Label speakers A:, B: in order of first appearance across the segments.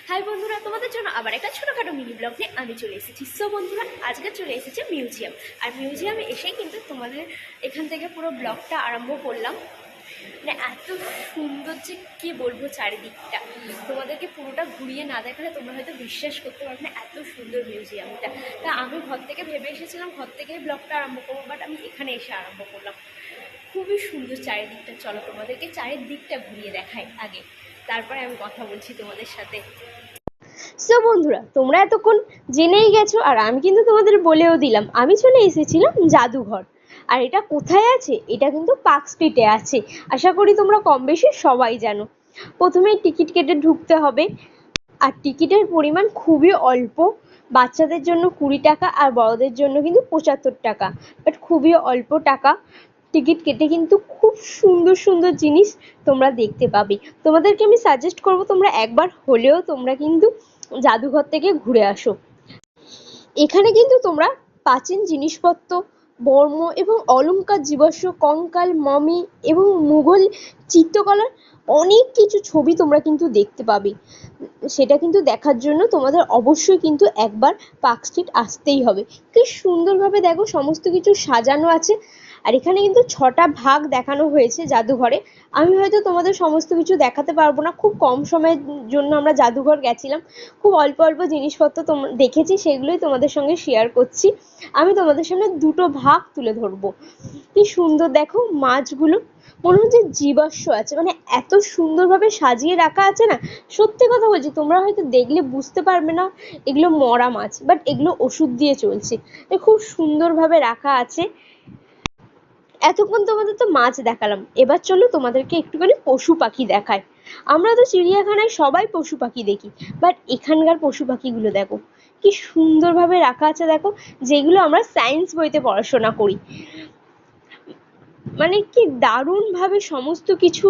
A: High বন্ধুরা, তোমাদের জন্য আবার একটা ছোটোখাটো মিনি ব্লগ নিয়ে আমি চলে এসেছি। সো বন্ধুরা, আজকে চলে এসেছে মিউজিয়াম। আর মিউজিয়ামে এসেই কিন্তু তোমাদের এখান থেকে পুরো ব্লগটা আরম্ভ করলাম। মানে এত সুন্দর যে কী বলবো, চারিদিকটা তোমাদেরকে পুরোটা ঘুরিয়ে না দেখালে তোমরা হয়তো বিশ্বাস করতে পারবে না, এত সুন্দর মিউজিয়ামটা। তা আমি ঘর থেকে ভেবে এসেছিলাম ঘর থেকেই ব্লগটা আরম্ভ করবো, বাট আমি এখানে এসে আরম্ভ করলাম। খুবই সুন্দর চারিদিকটা। চলো তোমাদেরকে চারিদিকটা ঘুরিয়ে দেখাই আগে, তারপরে আমি কথা বলছি তোমাদের সাথে। সো বন্ধুরা, তোমরা এতক্ষণ জেনেই গেছো, আর আমি কিন্তু তোমাদের বলেও দিলাম আমি চলে এসেছিলাম জাদুঘর। আর এটা কোথায় আছে? এটা কিন্তু পার্ক স্ট্রিটে আছে। আশা করি তোমরা কম বেশি সবাই জানো। প্রথমেই টিকিট কেটে ঢুকতে হবে, আর টিকিটের পরিমাণ খুবই অল্প। বাচ্চাদের জন্য 20 টাকা আর বড়দের জন্য কিন্তু 75 টাকা, বাট খুবই অল্প টাকা। টিকিট কেটে কিন্তু খুব সুন্দর সুন্দর জিনিস তোমরা দেখতে পাবে। তোমাদেরকে আমি সাজেস্ট করবো তোমরা একবার হলেও তোমরা কিন্তু জাদুঘর থেকে ঘুরে আসো। এখানে কিন্তু তোমরা প্রাচীন জিনিসপত্র, বর্ম এবং অলংকার, জীবাশ্ম, কঙ্কাল, মমি এবং মুঘল চিত্রকলার অনেক কিছু ছবি তোমরা কিন্তু দেখতে পাবে। সেটা কিন্তু দেখার জন্য তোমাদের অবশ্যই কিন্তু একবার পার্ক স্ট্রিট আসতেই হবে। কি সুন্দরভাবে দেখো সমস্ত কিছু সাজানো আছে। আর এখানে কিন্তু 6টা ভাগ দেখানো হয়েছে জাদুঘরে। আমি হয়তো তোমাদের সমস্ত কিছু দেখাতে পারবো না, খুব কম সময়ের জন্য আমরা জাদুঘর গেছিলাম। খুব অল্প অল্প জিনিসপত্র দেখেছি, সেগুলোই তোমাদের সঙ্গে শেয়ার করছি। আমি তোমাদের সামনে 2টো ভাগ তুলে ধরবো। কি সুন্দর দেখো মাছগুলো, মনে হচ্ছে জীবাশ্ম আছে, মানে এত সুন্দরভাবে সাজিয়ে রাখা আছে না। সত্যি কথা বলছি, তোমরা হয়তো দেখলে বুঝতে পারবে না এগুলো মরা মাছ, বাট এগুলো ওষুধ দিয়ে চলছে। খুব সুন্দরভাবে রাখা আছে। এতক্ষণ তোমাদের তো মাছ দেখালাম, এবার চলো তোমাদেরকে একটুখানি পশু পাখি দেখায়। আমরা তো চিড়িয়াখানায় সবাই পশু পাখি দেখি, বাট এখানকার পশু পাখিগুলো দেখো কি সুন্দরভাবে রাখা আছে। দেখো, যেগুলো আমরা সায়েন্স বইতে পড়াশোনা করি, মানে কি দারুণভাবে সমস্ত কিছু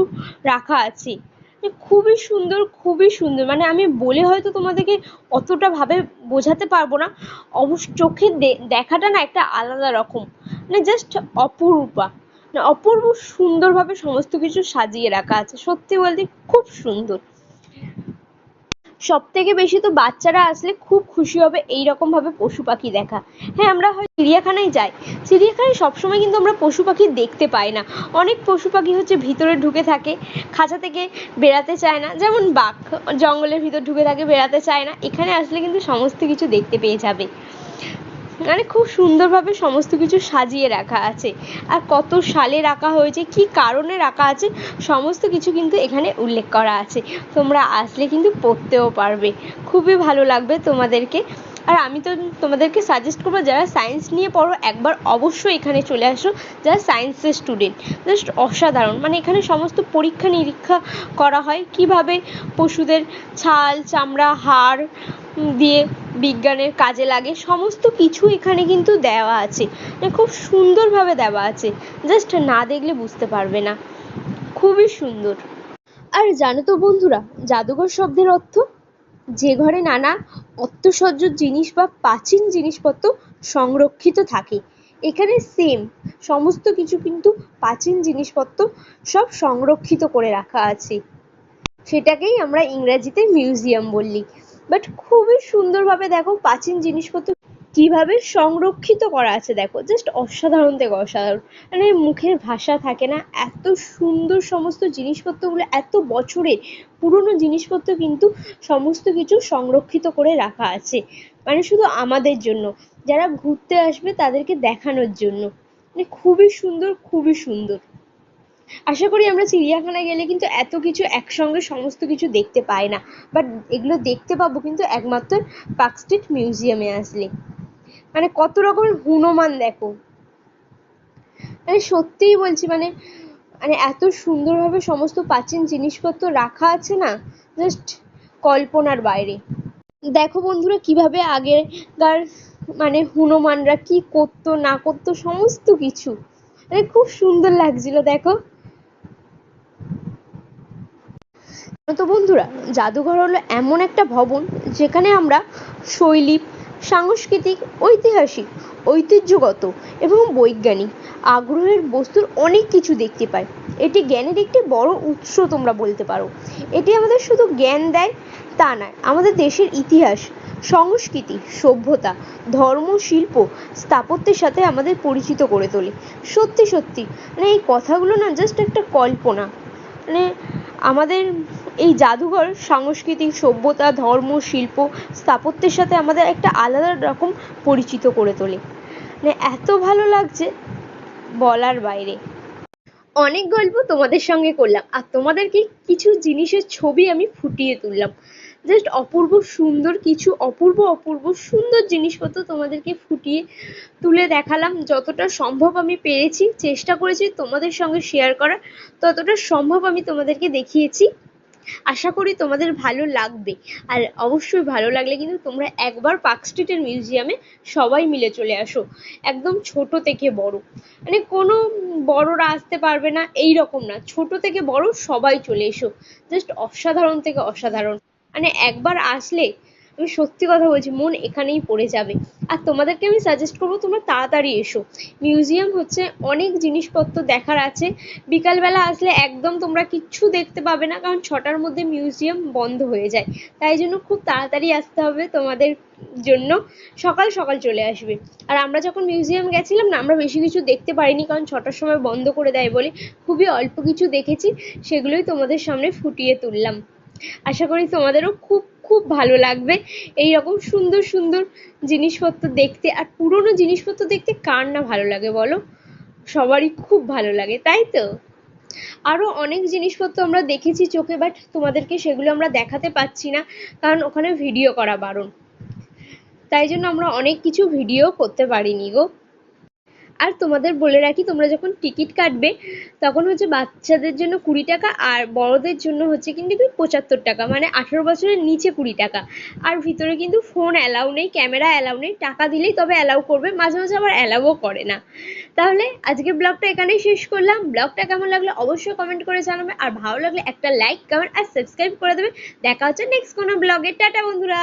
A: রাখা আছে। খুবই সুন্দর, খুবই সুন্দর। মানে আমি বলে হয়তো তোমাদেরকে অতটা ভাবে বোঝাতে পারবো না। অবশ্য চোখে দেখাটা না একটা আলাদা রকম, মানে জাস্ট অপরূপা, মানে অপূর্ব সুন্দরভাবে সমস্ত কিছু সাজিয়ে রাখা আছে। সত্যি বলতে খুব সুন্দর। সব থেকে বেশি তো বাচ্চারা আসলে খুব খুশি হবে এইরকম ভাবে পশু পাখি দেখা। হ্যাঁ, আমরা হয় চিড়িয়াখানায় যাই, চিড়িয়াখানায় সবসময় কিন্তু আমরা পশু পাখি দেখতে পাই না। অনেক পশু পাখি হচ্ছে ভিতরে ঢুকে থাকে, খাঁচা থেকে বেরাতে চায় না। যেমন বাঘ জঙ্গলের ভিতর ঢুকে থাকে, বেরাতে চায় না। এখানে আসলে কিন্তু সমস্ত কিছু দেখতে পেয়ে যাবে। মানে খুব সুন্দরভাবে সমস্ত কিছু সাজিয়ে রাখা আছে। আর কত সালে রাখা হয়েছে, কি কারণে রাখা আছে, সমস্ত কিছু কিন্তু এখানে উল্লেখ করা আছে। তোমরা আসলে কিন্তু পড়তেও পারবে, খুবই ভালো লাগবে তোমাদেরকে। আর আমি তো তোমাদেরকে সাজেস্ট করবো, যারা সায়েন্স নিয়ে পড়ো একবার অবশ্যই এখানে চলে আসো। যারা সায়েন্সের স্টুডেন্ট, জাস্ট অসাধারণ। মানে এখানে সমস্ত পরীক্ষা নিরীক্ষা করা হয়, কিভাবে পশুদের ছাল, চামড়া, হাড় দিয়ে বিজ্ঞানের কাজে লাগে, সমস্ত কিছু এখানে কিন্তু দেওয়া আছে। খুব সুন্দরভাবে দেওয়া আছে, জাস্ট না দেখলে বুঝতে পারবে না। খুবই সুন্দর। আর জানো তো বন্ধুরা, জাদুঘর শব্দের অর্থ? যে ঘরে নানা অত্যাশ্চর্য জিনিস বা প্রাচীন জিনিসপত্র সংরক্ষিত থাকে। এখানে সেম সমস্ত কিছু কিন্তু প্রাচীন জিনিসপত্র সব সংরক্ষিত করে রাখা আছে। সেটাকেই আমরা ইংরেজিতে মিউজিয়াম বলি। বাট খুবই সুন্দরভাবে দেখো প্রাচীন জিনিসপত্র কিভাবে সংরক্ষিত করা আছে। দেখো, জাস্ট অসাধারণ থেকে অসাধারণ, মানে মুখের ভাষা থাকে না। এত সুন্দর সমস্ত জিনিসপত্রগুলো, এত বছরের পুরনো জিনিসপত্র কিন্তু সমস্ত কিছু সংরক্ষিত করে রাখা আছে। মানে শুধু আমাদের জন্য, যারা ঘুরতে আসবে তাদেরকে দেখানোর জন্য। মানে খুবই সুন্দর, খুবই সুন্দর। আশা করি আমরা চিড়িয়াখানায় গেলে কিন্তু এত কিছু একসঙ্গে সমস্ত কিছু দেখতে পাই না, বাট এগুলো দেখতে পাবো কিন্তু একমাত্র পার্ক স্ট্রিট মিউজিয়ামে আসলে। মানে কত রকমের হনুমান দেখো, মানে সত্যিই বলছি, মানে মানে এত সুন্দরভাবে সমস্ত প্রাচীন জিনিসপত্র রাখা আছে না, জাস্ট কল্পনার বাইরে। দেখো বন্ধুরা, কিভাবে আগেকার মানে হনুমানরা কি করতো না করতো সমস্ত কিছু, মানে খুব সুন্দর লাগছিল। দেখো তো বন্ধুরা, জাদুঘর হলো এমন একটা ভবন যেখানে আমরা শৈল্পিক, সাংস্কৃতিক, ঐতিহাসিক, ঐতিহ্যগত এবং বৈজ্ঞানিক আগ্রহের বস্তুর অনেক কিছু দেখতে পাই। এটি জ্ঞানের একটি বড় উৎস তোমরা বলতে পারো। এটি আমাদের শুধু জ্ঞান দেয় তা নয়, আমাদের দেশের ইতিহাস, সংস্কৃতি, সভ্যতা, ধর্ম, শিল্প, স্থাপত্যের সাথে আমাদের পরিচিত করে তোলে। সত্যি সত্যি মানে এই কথাগুলো না জাস্ট একটা কল্পনা। মানে আমাদের এই জাদুঘর সাংস্কৃতিক, সভ্যতা, ধর্ম, শিল্প, স্থাপত্যের সাথে আমাদের একটা আলাদা রকম পরিচিত করে তোলে। মানে এত ভালো লাগছে বলার বাইরে। অনেক গল্প তোমাদের সঙ্গে করলাম, আর তোমাদেরকে কিছু জিনিসের ছবি আমি ফুটিয়ে তুললাম। জাস্ট অপূর্ব সুন্দর কিছু অপূর্ব অপূর্ব সুন্দর জিনিসপত্র তোমাদেরকে ফুটিয়ে তুলে দেখালাম। যতটা সম্ভব আমি পেরেছি, চেষ্টা করেছি তোমাদের সঙ্গে শেয়ার করার, ততটা সম্ভব আমি তোমাদেরকে দেখিয়েছি। আশা করি তোমাদের ভালো লাগবে। আর অবশ্যই ভালো লাগলে কিন্তু তোমরা একবার পার্ক স্ট্রিটের মিউজিয়ামে সবাই মিলে চলে আসো, একদম ছোট থেকে বড়। মানে কোনো বড়রা আসতে পারবে না এই রকম না, ছোট থেকে বড় সবাই চলে এসো। জাস্ট অসাধারণ থেকে অসাধারণ। মানে একবার আসলে আমি সত্যি কথা বলছি, মন এখানেই পড়ে যাবে। আর তোমাদেরকে আমি সাজেস্ট করবো তোমরা তাড়াতাড়ি এসো। মিউজিয়াম হচ্ছে অনেক জিনিসপত্র দেখার আছে। বিকালবেলা আসলে একদম তোমরা কিচ্ছু দেখতে পাবে না, কারণ 6টার মধ্যে মিউজিয়াম বন্ধ হয়ে যায়। তাই জন্য খুব তাড়াতাড়ি আসতে হবে তোমাদের জন্য, সকাল সকাল চলে আসবে। আর আমরা যখন মিউজিয়াম গেছিলাম না, আমরা বেশি কিছু দেখতে পারিনি, কারণ 6টার সময় বন্ধ করে দেয় বলে খুবই অল্প কিছু দেখেছি, সেগুলোই তোমাদের সামনে ফুটিয়ে তুললাম। আশা করি তোমাদেরও খুব খুব ভালো লাগবে এই রকম সুন্দর সুন্দর জিনিসপত্র দেখতে। আর পুরনো জিনিসপত্র দেখতে কার না ভালো লাগে বলো? সবারই খুব ভালো লাগে, তাই তো? আরো অনেক জিনিসপত্র আমরা দেখেছি চোখে, বাট তোমাদেরকে সেগুলো আমরা দেখাতে পাচ্ছি না, কারণ ওখানে ভিডিও করা বারণ। তাই জন্য আমরা অনেক কিছু ভিডিও করতে পারিনি গো। আর তোমাদের বলে রাখি, তোমরা যখন টিকিট কাটবে তখন হচ্ছে বাচ্চাদের জন্য 20 টাকা, আর বড়দের জন্য হচ্ছে কিন্তু 75 টাকা, মানে 18 বছরের নিচে 20 টাকা। আর ভিতরে কিন্তু ফোন অ্যালাউ নেই, ক্যামেরা অ্যালাউ নেই, টাকা দিলেই তবে অ্যালাউ করবে, মাঝে মাঝে আবার অ্যালাউও করে না। তাহলে আজকে ব্লগটা এখানেই শেষ করলাম। ব্লগটা কেমন লাগলো অবশ্যই কমেন্ট করে জানাবে, আর ভালো লাগলে একটা লাইক, কমেন্ট আর সাবস্ক্রাইব করে দেবে। দেখা হচ্ছে নেক্সট কোনো ব্লগে। টাটা বন্ধুরা।